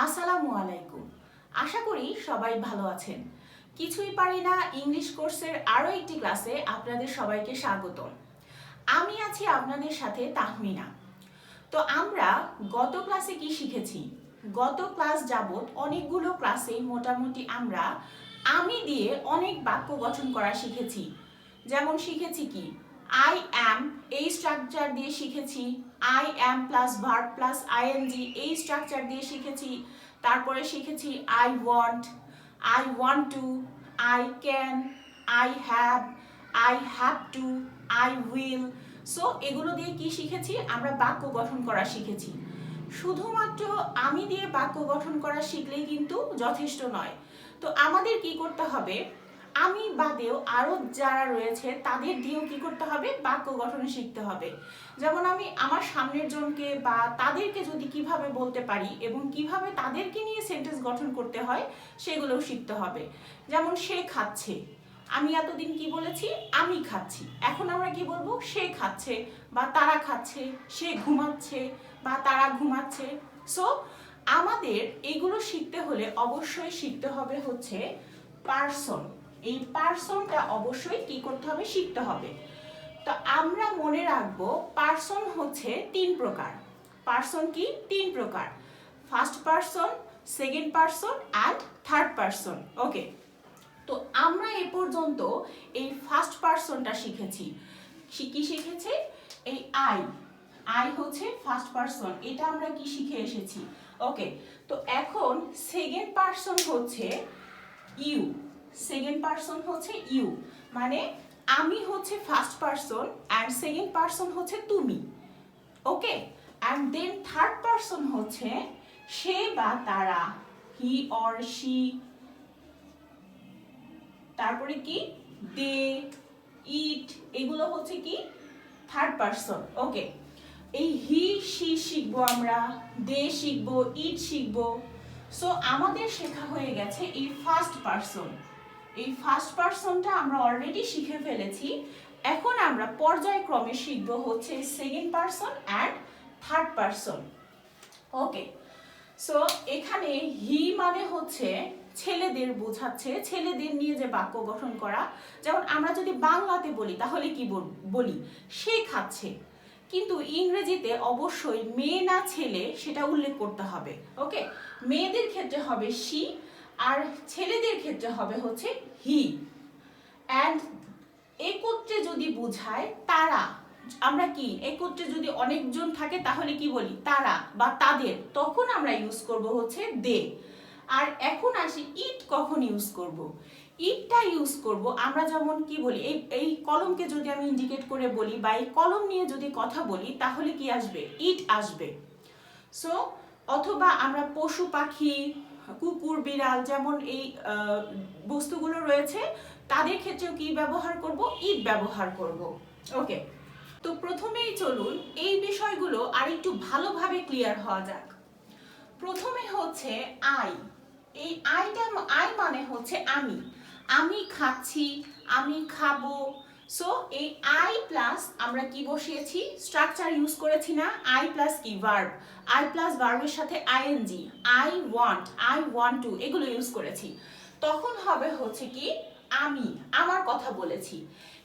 আসসালামু আলাইকুম। আশা করি সবাই ভালো আছেন। কিছুই পারি না ইংলিশ কোর্সের আরও একটি ক্লাসে আপনাদের সবাইকে স্বাগতম। আমি আছি আপনাদের সাথে তাহমিনা। তো আমরা গত ক্লাসে কি শিখেছি? গত ক্লাস যাবত অনেকগুলো ক্লাসে মোটামুটি আমরা আমি দিয়ে অনেক বাক্য গঠন করা শিখেছি। যেমন শিখেছি কি, আই অ্যাম এই স্ট্রাকচার দিয়ে শিখেছি, I am plus verb plus ING এই স্ট্রাকচার দিয়ে শিখেছি। তারপরে শিখেছি I want to, I can, I have to, I will. So এগুলো দিয়ে কি শিখেছি? আমরা বাক্য গঠন করা শিখেছি। শুধুমাত্র আমি দিয়ে বাক্য গঠন করা শিখলেই কিন্তু যথেষ্ট নয়। তো আমাদের কি করতে হবে? আমি বাদেও আরও যারা রয়েছে তাদের দিয়েও কি করতে হবে? বাক্য গঠন শিখতে হবে। যেমন আমি আমার সামনের জনকে বা তাদেরকে যদি কিভাবে বলতে পারি এবং কিভাবে তাদেরকে নিয়ে সেন্টেন্স গঠন করতে হয় সেগুলোও শিখতে হবে। যেমন সে খাচ্ছে, আমি এতদিন কি বলেছি? আমি খাচ্ছি। এখন আমরা কি বলবো? সে খাচ্ছে বা তারা খাচ্ছে, সে ঘুমাচ্ছে বা তারা ঘুমাচ্ছে। সো আমাদের এগুলো শিখতে হলে অবশ্যই শিখতে হবে হচ্ছে পার্সন। এই পার্সনটা অবশ্যই কি করতে হবে? শিখতে হবে। তো আমরা মনে রাখবো পার্সন হচ্ছে 3 প্রকার। পার্সন কি? 3 প্রকার। First person, second person and third person. Okay, তো আমরা এ পর্যন্ত এই ফার্স্ট পার্সনটা শিখেছি। কি শিখেছি? এই আই হচ্ছে ফার্স্ট পার্সন, এটা আমরা কি শিখে এসেছি। ওকে, তো এখন সেকেন্ড পার্সন হচ্ছে ইউ। সেকেন্ড পার্সন হচ্ছে ইউ, মানে আমি হচ্ছে first person and second person হচ্ছে তুমি। ওকে, অ্যান্ড দেন থার্ড পার্সন হচ্ছে সে বা তারা, হি অর শি। তারপরে কি? দে, ইট, এগুলো হচ্ছে কি? Third person. ওকে, এই হি শি শিখবো আমরা, দে শিখবো, ইট শিখবো। সো আমাদের শেখা হয়ে গেছে এই ফার্স্ট পার্সন। এই ফার্স্ট পার্সনটা আমরা অলরেডি শিখে ফেলেছি। এখন আমরা পর্যায়ক্রমে শিখবো হচ্ছে second person and third person. Okay, so এখানে হি মানে হচ্ছে ছেলেদের বোঝাচ্ছে, ছেলেদের নিয়ে যে বাক্য গঠন করা। যেমন আমরা যদি বাংলাতে বলি তাহলে কি বলি? সে খাচ্ছে। কিন্তু ইংরেজিতে অবশ্যই মেয়ে না ছেলে সেটা উল্লেখ করতে হবে। ওকে, মেয়েদের ক্ষেত্রে হবে শি আর ছেলেদের ক্ষেত্রে হবে হচ্ছে হি। অ্যান্ড একত্রে যদি বোঝায় তারা, আমরা কি একত্রে যদি অনেকজন থাকে তাহলে কি বলি? তারা বা তাদের, তখন আমরা ইউজ করব হচ্ছে দে। আর এখন আসি ইট কখন ইউজ করব? ইটটা ইউজ করব আমরা যেমন কি বলি, এই কলমকে যদি আমি ইন্ডিকেট করে বলি বা এই কলম নিয়ে যদি কথা বলি তাহলে কি আসবে? ইট আসবে। সো অথবা আমরা পশু পাখি, কুকুর বিড়াল যেমন এই বস্তুগুলো রয়েছে তাদের ক্ষেত্রেও কি ব্যবহার করব? ইট ব্যবহার করব। ওকে, তো প্রথমেই চলুন এই বিষয়গুলো আর একটু ভালোভাবে ক্লিয়ার হওয়া যাক। প্রথমে হচ্ছে আই। এই আই মানে হচ্ছে আমি খাচ্ছি, আমি খাবো। সো এই আই প্লাস আমরা কি বসিয়েছি? স্ট্রাকচার ইউজ করেছি না? আই প্লাস কি? ভার্ব। আই প্লাস ভার্বের সাথে আইএনজি, আই ওয়ান্ট টু, এগুলো ইউজ করেছি। তখন হবে হচ্ছে কি? আমি আমার কথা বলেছি।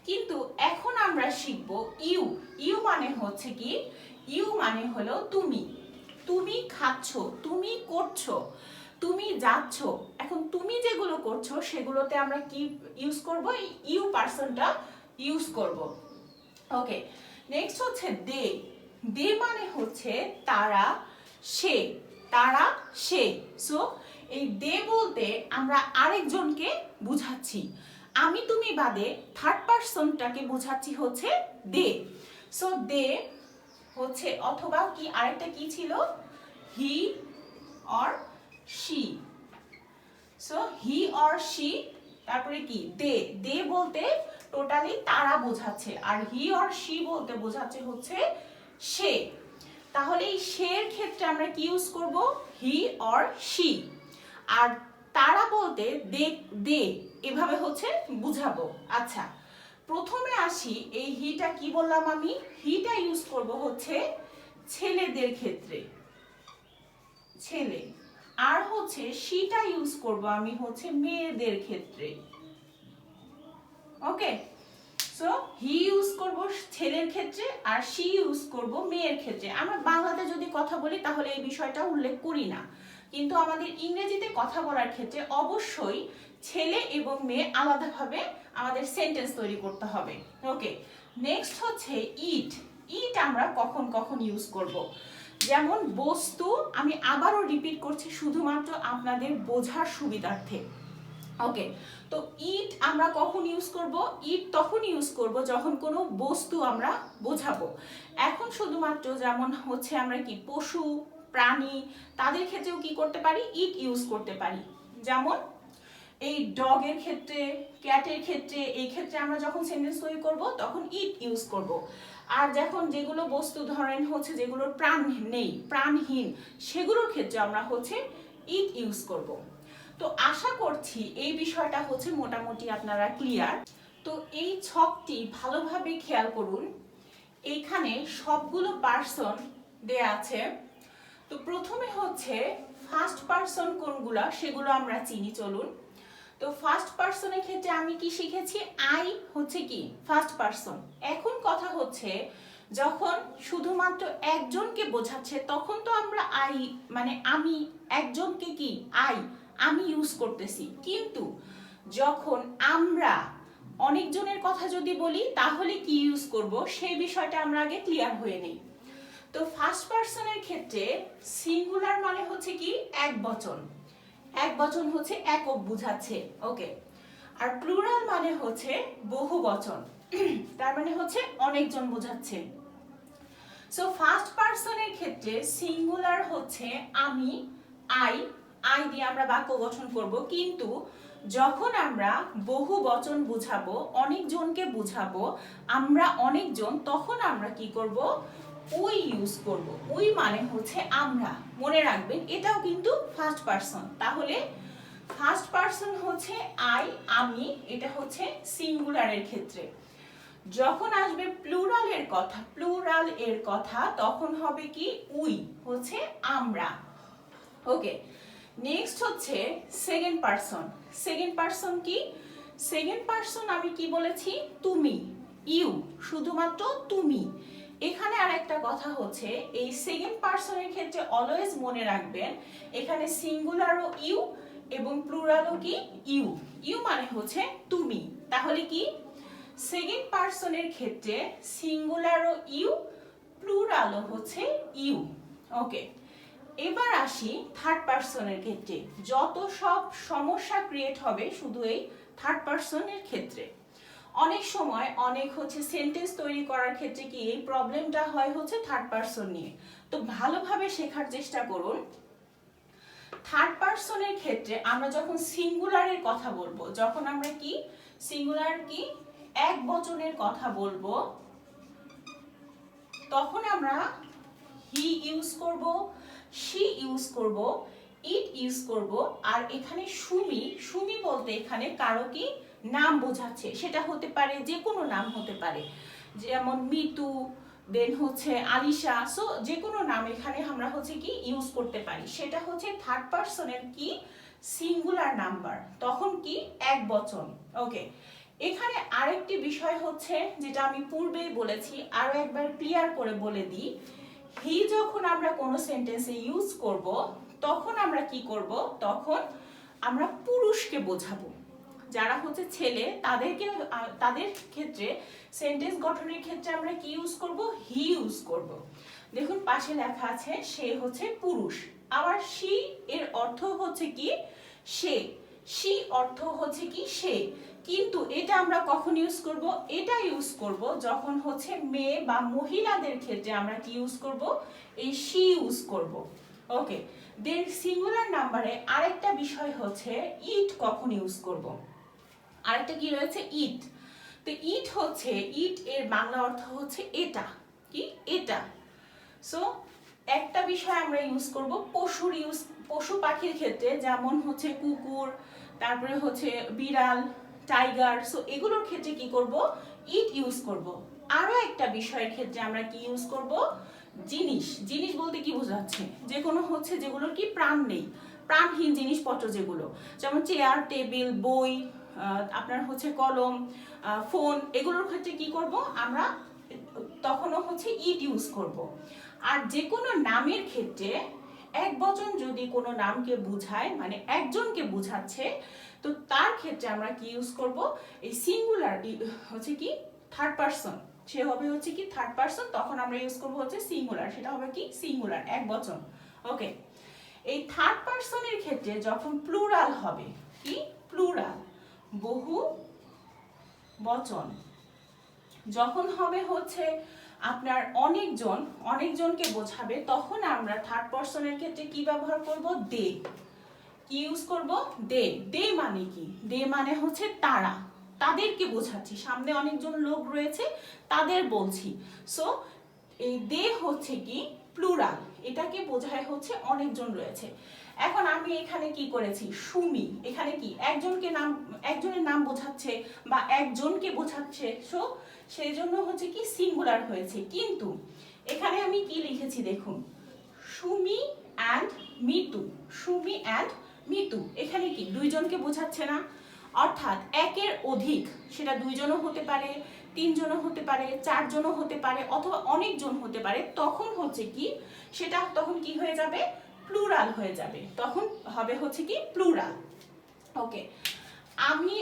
কিন্তু এখন আমরা শিখবো ইউ মানে হচ্ছে কি? ইউ মানে হলো তুমি। তুমি খাচ্ছ, তুমি করছো, তুমি যাচ্ছ। এখন তুমি যেগুলো করছো সেগুলোতে আমরা কি ইউজ করব? ইউ পার্সনটা ইউজ করব। ওকে, নেক্সট হচ্ছে দে। দে মানে হচ্ছে তারা, সে, তারা, সে। সো এই দে বলতে আমরা আরেকজনকে বুঝাচ্ছি। আমি তুমি বাদে থার্ড পার্সনটাকে বুঝাচ্ছি হচ্ছে দে। সো দে হচ্ছে, অথবা কি আরেকটা কি ছিল? He or she. So he or she, তারপরে কি? দে বলতে টোটালি তারা বোঝাচ্ছে, আর হি অর শি বলতে বোঝাচ্ছে হচ্ছে সে। তাহলে এই সের ক্ষেত্রে আমরা কি ইউজ করব? He or she. আর তারা বলতে দে এভাবে হচ্ছে বুঝাবো। আচ্ছা, প্রথমে আসি এই হিটা কি বললাম আমি? হিটা ইউজ করব হচ্ছে ছেলেদের ক্ষেত্রে, ছেলে। আর হচ্ছে শিটা ইউজ করব আমি হচ্ছে মেয়েদের ক্ষেত্রে। ওকে, সো হি ইউজ করব ছেলের ক্ষেত্রে আর শি ইউজ করব মেয়ের ক্ষেত্রে। আমরা বাংলাতে যদি কথা বলি তাহলে এই বিষয়টা উল্লেখ করি না, কিন্তু আমাদের ইংরেজিতে কথা বলার ক্ষেত্রে অবশ্যই ছেলে এবং মেয়ে আলাদাভাবে আমাদের সেন্টেন্স তৈরি করতে হবে। ওকে, নেক্সট হচ্ছে ইট। ইট আমরা কখন কখন ইউজ করব, যেমন বস্তু, আমি আবারও রিপিট করছি শুধুমাত্র আপনাদের বোঝার সুবিধার্থে। ওকে, তো ইট আমরা কখন ইউজ করব? ইট তখন ইউজ করব যখন কোনো বস্তু আমরা বোঝাবো। এখন শুধুমাত্র যেমন হচ্ছে আমরা কি পশু প্রাণী তাদের ক্ষেত্রেও কি করতে পারি? ইট ইউজ করতে পারি। যেমন এই ডগের ক্ষেত্রে, ক্যাটের ক্ষেত্রে, এই ক্ষেত্রে আমরা যখন সেন্টেন্স তৈরি করব তখন ইট ইউজ করব। আর যখন যেগুলো বস্তু ধরেন হচ্ছে যেগুলোর প্রাণ নেই, প্রাণহীন, সেগুলোর ক্ষেত্রে আমরা হচ্ছে ইট ইউজ করব। তো আশা করছি এই বিষয়টা হচ্ছে মোটামুটি আপনারা ক্লিয়ার। তো এই ছকটি ভালোভাবে খেয়াল করুন, এইখানে সবগুলো পার্সন দেয়া আছে। তো প্রথমে হচ্ছে ফার্স্ট পার্সন কোনগুলা সেগুলো আমরা চিনি, চলুন। তো ফার্স্ট পার্সনের ক্ষেত্রে আমি কি শিখেছি? আই হচ্ছে কি ফার্স্ট পার্সন। এখন কথা হচ্ছে যখন শুধুমাত্র একজনকে বোঝাচ্ছে তখন তো আমরা আই মানে আমি, একজনকে কি আমি ইউজ করতেছি, কিন্তু যখন আমরা অনেকজনের কথা যদি বলি তাহলে কি ইউজ করব সেই বিষয়টা আমরা আগে ক্লিয়ার হয়ে নেই। তো ফার্স্ট পার্সনের ক্ষেত্রে সিঙ্গুলার মানে হচ্ছে কি এক বচন, এক বচন হচ্ছে একক বুঝাচ্ছে। ওকে, আর প্লুরাল মানে হচ্ছে বহু বচন, তার মানে হচ্ছে অনেকজন বোঝাচ্ছে। সো ফার্স্ট পার্সনের ক্ষেত্রে সিঙ্গুলার হচ্ছে আমি, আই দিয়ে আমরা বাক্য গঠন করব, কিন্তু যখন আমরা বহু বচন বুঝাবো, অনেকজনকে বুঝাবো, আমরা অনেকজন, তখন আমরা কি করব? উই ইউজ করব। উই মানে হচ্ছে আমরা, মনে রাখবেন এটাও কিন্তু ফার্স্ট পার্সন। তাহলে ফার্স্ট পার্সন হচ্ছে আই, আমি, এটা হচ্ছে সিঙ্গুলারের ক্ষেত্রে। যখন আসবে প্লুরাল এর কথা তখন হবে কি উই, হচ্ছে আমরা। ওকে, নেক্সট হচ্ছে সেকেন্ড পার্সন। সেকেন্ড পার্সন কি? সেকেন্ড পার্সন আমি কি বলেছি? তুমি, ইউ, শুধুমাত্র তুমি। এখানে আরেকটা কথা হচ্ছে এই সেকেন্ড পার্সনের ক্ষেত্রে অলওয়েজ মনে রাখবেন এখানে সিঙ্গুলারও ইউ এবং প্লুরালও কি ইউ। ইউ মানে হচ্ছে তুমি। তাহলে কি সেকেন্ড পার্সনের ক্ষেত্রে সিঙ্গুলারও ইউ, প্লুরালও হচ্ছে ইউ। ওকে, এবার আসি থার্ড পার্সনের ক্ষেত্রে। যত সব সমস্যা ক্রিয়েট হবে শুধু এই থার্ড পার্সনের ক্ষেত্রে। অনেক সময় অনেক হচ্ছে সেন্টেন্স তৈরি করার ক্ষেত্রে কি এই প্রবলেমটা হয় হচ্ছে থার্ড পার্সন নিয়ে। তো ভালোভাবে শেখার চেষ্টা করুন। থার্ড পার্সনের ক্ষেত্রে আমরা যখন সিঙ্গুলারের কথা বলবো, যখন আমরা কি সিঙ্গুলার কি এক বচনের কথা বলবো, তখন আমরা হি ইউজ করব, শি ইউজ করব, ইট ইউজ করব। আর এখানে সুমি বলতে এখানে কারো কি নাম বোঝাচ্ছে, সেটা হতে পারে যে কোনো নাম হতে পারে, যেমন মিতু, দেন হচ্ছে আলিশা। সো যে কোনো নাম এখানে আমরা হচ্ছে কি ইউজ করতে পারি। সেটা হচ্ছে থার্ড পার্সনের কি সিঙ্গুলার নাম্বার, তখন কি এক বচন। ওকে, এখানে আরেকটি বিষয় হচ্ছে যেটা আমি পূর্বেই বলেছি, আরো একবার ক্লিয়ার করে বলে দিই। হি যখন আমরা কোনো সেন্টেন্সে ইউজ করব তখন আমরা কি করব? তখন আমরা পুরুষকে বোঝাবো। যারা হচ্ছে ছেলে তাদের ক্ষেত্রে সেন্টেন্স গঠনের ক্ষেত্রে আমরা কি ইউজ করব? হি ইউজ করব। দেখুন পাশে লেখা আছে সে হচ্ছে পুরুষ। আবার শি এর অর্থ হচ্ছে কি সে, শি অর্থ হচ্ছে কি সে। কিন্তু এটা আমরা কখন ইউজ করব? এটা ইউজ করব যখন হচ্ছে মেয়ে বা মহিলাদের ক্ষেত্রে আমরা কি ইউজ করব? এই শি ইউজ করব। ওকে, দেন সিঙ্গুলার নাম্বারে আরেকটা বিষয় হচ্ছে ইট কখন ইউজ করব। আরেকটা কি রয়েছে? ইট। তো ইট হচ্ছে, ইট এর বাংলা অর্থ হচ্ছে এটা, কি এটা। সো একটা বিষয় আমরা ইউজ করব পশু পাখির ক্ষেত্রে, যেমন হচ্ছে কুকুর, তারপরে হচ্ছে বিড়াল, টাইগার। সো এগুলোর ক্ষেত্রে কি করব? ইট ইউজ করব। আরো একটা বিষয়ের ক্ষেত্রে আমরা কি ইউজ করব? জিনিস বলতে কি বোঝাচ্ছে? যে কোনো হচ্ছে যেগুলোর কি প্রাণ নেই, প্রাণহীন জিনিসপত্র যেগুলো, যেমন চেয়ার, টেবিল, বই, আপনার হচ্ছে কলম, ফোন, এগুলোর ক্ষেত্রে কি করব আমরা তখনও হচ্ছে ইট ইউজ করব। আর যে কোনো নামের ক্ষেত্রে এক বচন যদি কোনো নামকে বোঝায়, মানে একজনকে বোঝাচ্ছে, তো তার ক্ষেত্রে আমরা কি ইউজ করব, এই সিঙ্গুলার হচ্ছে কি থার্ড পারসন, সে হবে হচ্ছে কি থার্ড পারসন, তখন আমরা ইউজ করব হচ্ছে সিঙ্গুলার, সেটা হবে কি সিঙ্গুলার, এক বচন। ওকে, এই থার্ড পারসনের ক্ষেত্রে যখন প্লুরাল হবে, কি প্লুরাল, বহু বচন, যখন হবে হচ্ছে আপনার অনেকজনকে বোঝাবে, তখন আমরা থার্ড পারসনের ক্ষেত্রে কি ব্যবহার করব, দে, কি ইউজ করব, দে। দে মানে কি, দে মানে হচ্ছে তারা, তাদেরকে বোঝাচ্ছি, সামনে অনেকজন লোক রয়েছে তাদের বলছি, সো এই দে হচ্ছে কি প্লুরাল, এটাকে বোঝায় হচ্ছে অনেকজন রয়েছে। এখন আমি এখানে কি করেছি, সুমি, এখানে কি একজনের নাম বোঝাচ্ছে বা একজনকে বোঝাচ্ছে, সো সেই জন্য হচ্ছে কি সিঙ্গুলার হয়েছে। কিন্তু এখানে আমি কি লিখেছি দেখুন, সুমি অ্যান্ড মিতু, সুমি অ্যান্ড মিতু, এখানে কি দুইজনকে বোঝাচ্ছে না, অর্থাৎ একের অধিক, সেটা দুইজনও হতে পারে, তিনজনও হতে পারে, চারজনও হতে পারে, অথবা অনেকজন হতে পারে, তখন হচ্ছে কি সেটা তখন কি হয়ে যাবে, প্লুরাল হয়ে যাবে, তখন হবে হচ্ছে কি প্লুরাল। ওকে, আমি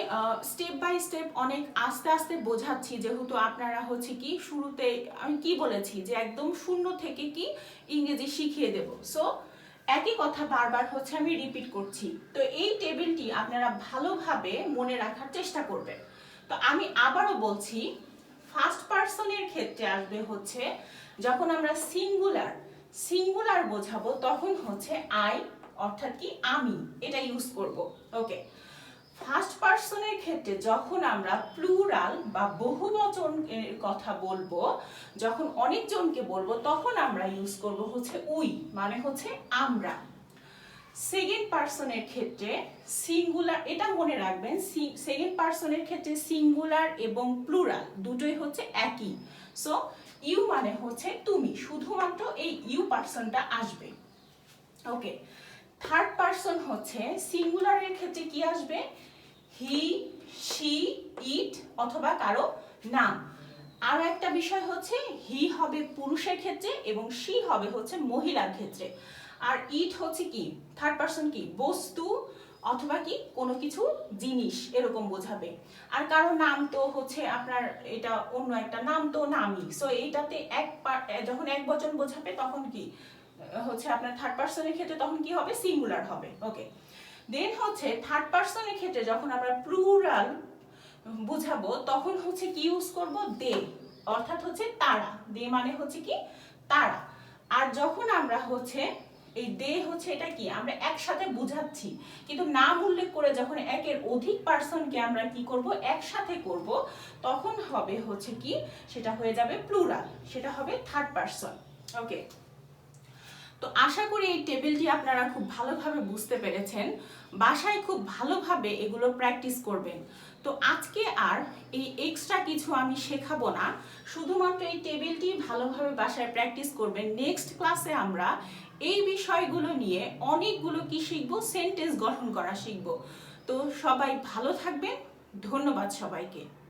স্টেপ বাই স্টেপ অনেক আস্তে আস্তে বোঝাচ্ছি, যেহেতু আপনারা হচ্ছে কি শুরুতে আমি কি বলেছি যে একদম শূন্য থেকে কি ইংরেজি শিখিয়ে দেব, সো একই কথা বারবার হচ্ছে আমি রিপিট করছি। তো এই টেবিলটি আপনারা ভালোভাবে মনে রাখার চেষ্টা করবেন। তো আমি আবারও বলছি, ফার্স্ট পারসনের ক্ষেত্রে আসবে হচ্ছে যখন আমরা সিঙ্গুলার বোঝাবো, তখন হচ্ছে আই, অর্থাৎ কি আমি, এটা ইউজ করব। ওকে, ফার্স্ট পারসনের ক্ষেত্রে যখন আমরা প্লুরাল বা বহুবচনের কথা বলবো, যখন অনেকজনকে বলবো, তখন আমরা ইউজ করব হচ্ছে উই, মানে হচ্ছে আমরা। সেকেন্ড পারসনের ক্ষেত্রে সিঙ্গুলার, এটা মনে রাখবেন, সেকেন্ড পারসনের ক্ষেত্রে সিঙ্গুলার এবং প্লুরাল দুটোই হচ্ছে একই, সো ইউ মানে হচ্ছে তুমি, শুধুমাত্র এই ইউ পারসনটা আসবে। ওকে, থার্ড পারসন হচ্ছে সিঙ্গুলারের ক্ষেত্রে কি আসবে, হি, শি, ইট, অথবা কারো নাম। আর একটা বিষয় হচ্ছে হি হবে পুরুষের ক্ষেত্রে এবং শি হবে হচ্ছে মহিলার ক্ষেত্রে। আর ইট হচ্ছে কি থার্ড পারসন, কি বস্তু অথবা কি কোনো কিছু জিনিস এরকম বোঝাবে। আর কারো নাম তো হচ্ছে আপনার এটা অন্য একটা নাম, তো নামই, সো এইটাতে যখন এক বচন বোঝাবে তখন কি হচ্ছে আপনার থার্ড পারসনের ক্ষেত্রে তখন কি হবে, সিঙ্গুলার হবে। ওকে, দেন হচ্ছে থার্ড পারসনের ক্ষেত্রে যখন আমরা প্লুরাল বুঝাবো, তখন হচ্ছে কি ইউজ করব, দে, অর্থাৎ হচ্ছে তারা, দে মানে হচ্ছে কি তারা। আর যখন আমরা হচ্ছে এই দে হচ্ছে এটা কি আমরা একসাথে বুঝাচ্ছি, কিন্তু নাম উল্লেখ করে যখন একের অধিক পারসনকে আমরা কি করব, একসাথে করব, তখন হবে হচ্ছে কি সেটা হয়ে যাবে প্লুরাল, সেটা হবে থার্ড পারসন। ওকে, তো আশা করি এই টেবিলটি আপনারা খুব ভালোভাবে বুঝতে পেরেছেন, বাসায় খুব ভালোভাবে এগুলো প্র্যাকটিস করবেন। তো আজকে আর এই এক্সট্রা কিছু আমি শেখাবো না, শুধুমাত্র এই টেবিলটি ভালোভাবে বাসায় প্র্যাকটিস করবেন। নেক্সট ক্লাসে আমরা এই বিষয়গুলো নিয়ে অনেকগুলো কি শিখবো, সেন্টেন্স গঠন করা শিখবো। তো সবাই ভালো থাকবেন, ধন্যবাদ সবাইকে।